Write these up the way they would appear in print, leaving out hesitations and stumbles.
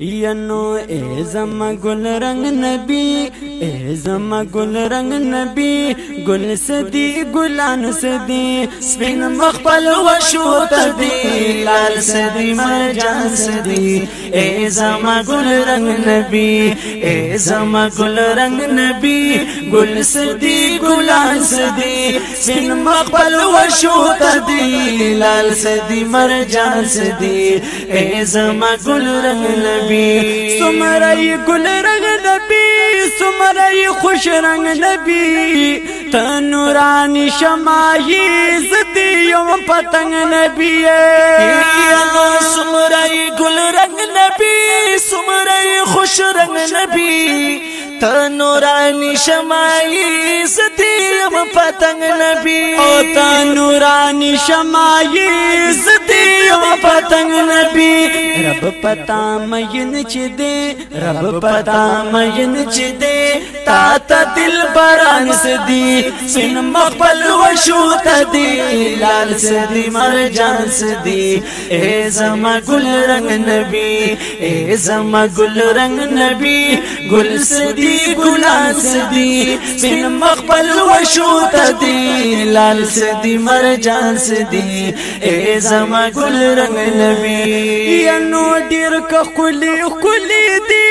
ینو اے زما گل رنگ نبی، اے زما گل رنگ نبی، گل سدی گلان سدی، سپین مخبل وشو تدی، لال سدی مرجان سدی، اے زما گل رنگ نبی، اے زما گل رنگ نبی، گل سدی گلان سدی، سپین مخبل وشو تدی، لال سدی مرجان سدی، اے زما گل رنگ نبی، سمرئی گل رنگ نبی، سمرئی خوش رنگ نبی، تنورانی شمائی زدی یوم پتنگ نبی، سمرئی گل رنگ نبی، سمرئی خوش رنگ نبی، تنورانی شمائی زدی یوم پتنگ نبی، تنورانی شمائی زدی یوم پتنگ نبی، رب پتا مین چی دے، رب پتا مین چی دے، تا تا دل بران سدی، سن مقبل وشو تدی، لال سدی مرجان سدی، اے زما گل رنگ نبی، اے زما گل رنگ نبی، گل سدی گلان سدی، سن مقبل وشو تدی، لال سدی مرجان سدی، اے زما گل رنگ نبی، ینو ډیر کا خلی خلی دی،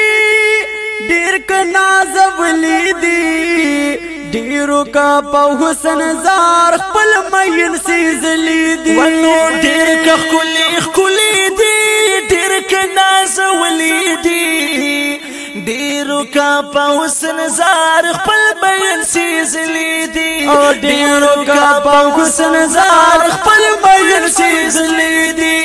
ډیر کا نازولی دی، ډیرو کا په حسن زار خپل مین سیزلی دی، ونو ډیر کا خلی خلی دی، ډیر کا نازولی دی، ډیرو کا په حسن زار خپل مین سیزلی دی، ډیرو کا په حسن زار خپل مین سیزلی دی،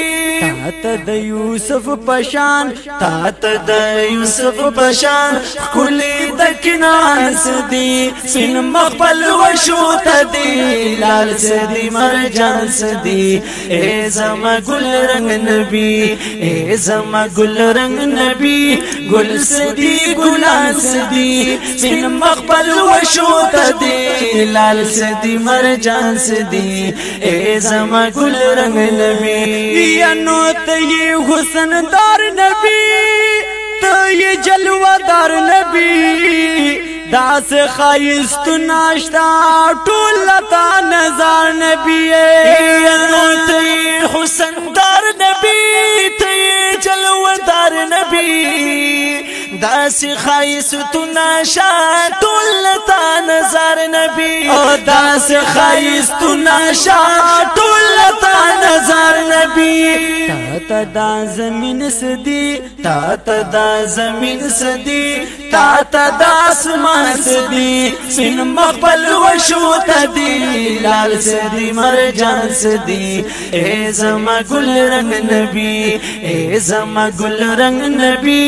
تا د یوسف پشان، تا د یوسف پشان، کلی د کنان سدی، سن مقبل وشو تدی، لال سدی مرجان سدی، اے زما گل رنگ نبی، اے زما گل رنگ نبی، گل سدی گلان سدی، سن مقبل وشو تدی، لال سدی مرجان سدی، اے زما گل رنگ نبی، ینو یہ حسن دار نبی، تو یہ جلوہ دار نبی، دا سے خائست ناشتا ٹولتا نظار نبی، تو یہ حسن دار نبی، تو یہ جلوہ دار نبی، دا سے خائست ناشتا ٹولتا نظار نبی، دا سے خائست ناشتا ٹولتا نظار نبی، تا دا زمین سدی، تا دا زمین سدی، تا دا اسمان سدی، سن مقبل وشو تدی، لال سدی مرجان سدی، اے زما گل رنگ نبی، اے زما گل رنگ نبی،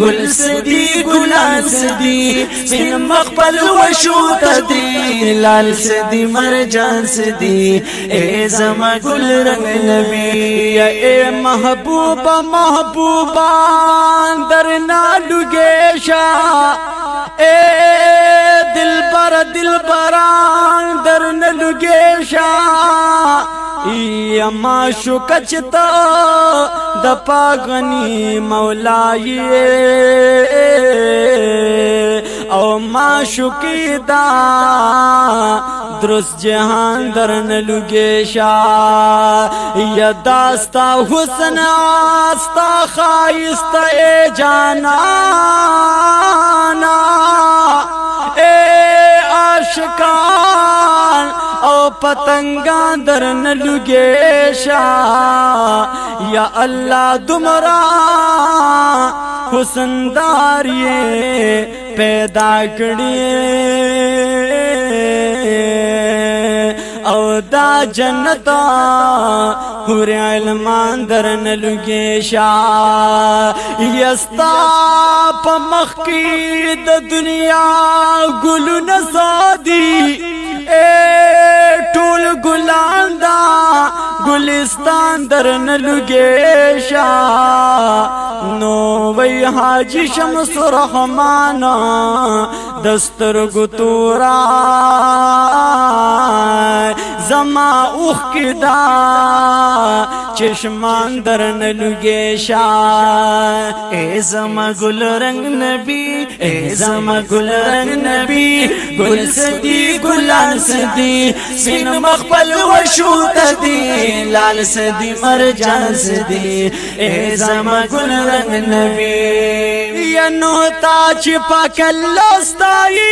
گل سدی گلان سدی، سن مقبل وشو تدی، لال سدی مرجان سدی، اے زما گل رنگ نبی، اے محبوبہ محبوبہ درنا لگیشا، اے دلبر دلبران درنا لگیشا، یا معشوقچتا دپا غنی مولائی، او معشوقی دا درست جہان درن لگیشا، یا داستا حسن آستا خائستا اے جانانا، اے عاشقان او پتنگان درن لگیشا، یا اللہ دمرا حسن دار یہ پیدا کریے، او دا جنتا حور علمان درن لگیشا، یستا پا مخی دا دنیا گلو نسادی، اے ٹول گلان دا گلستان درن لگیشا، نو وی حاجی شمس رحمانا دستر گتورا زما اوخ کدا چشمان در نلگے شاہ اے زما گل رنگ نبی اے زما گل رنگ نبی گل سدی گلان سدی سپین مخبل وشوت دی لال سدی مرجان سدی اے زما گل رنگ نبی یا نوتا چپا کلستائی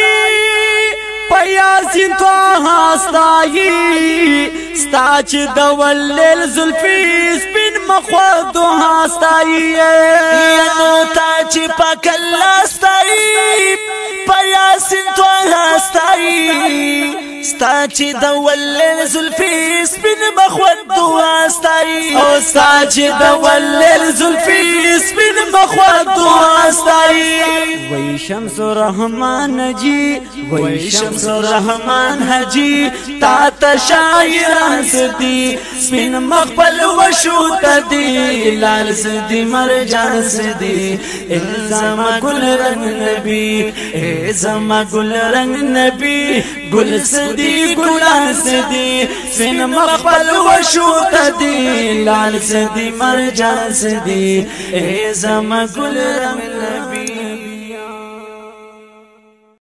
پیاسین تو ہاستائی ستاچ دولل زلفی سپین مخواد دو ہاستائی یا نوتا چپا کلستائی پیاسین تو ہاستائی ستاچ دولل زلفی سپین مخواد دو ہاستائی ستاچ دولل زلفی سپین مخواد دو ہاستائی وی شمس رحمان جی وی شمس رحمان حجی تا شاعران سدی سپین مخبل وشوت دی لال سدی مرجان سدی اے زما گل رنگ نبی اے زما گل رنگ نبی گل سدی گلان سدی سپین مخبل وشوت دی لال سدی مرجان سدی اے زما گل رنگ نبی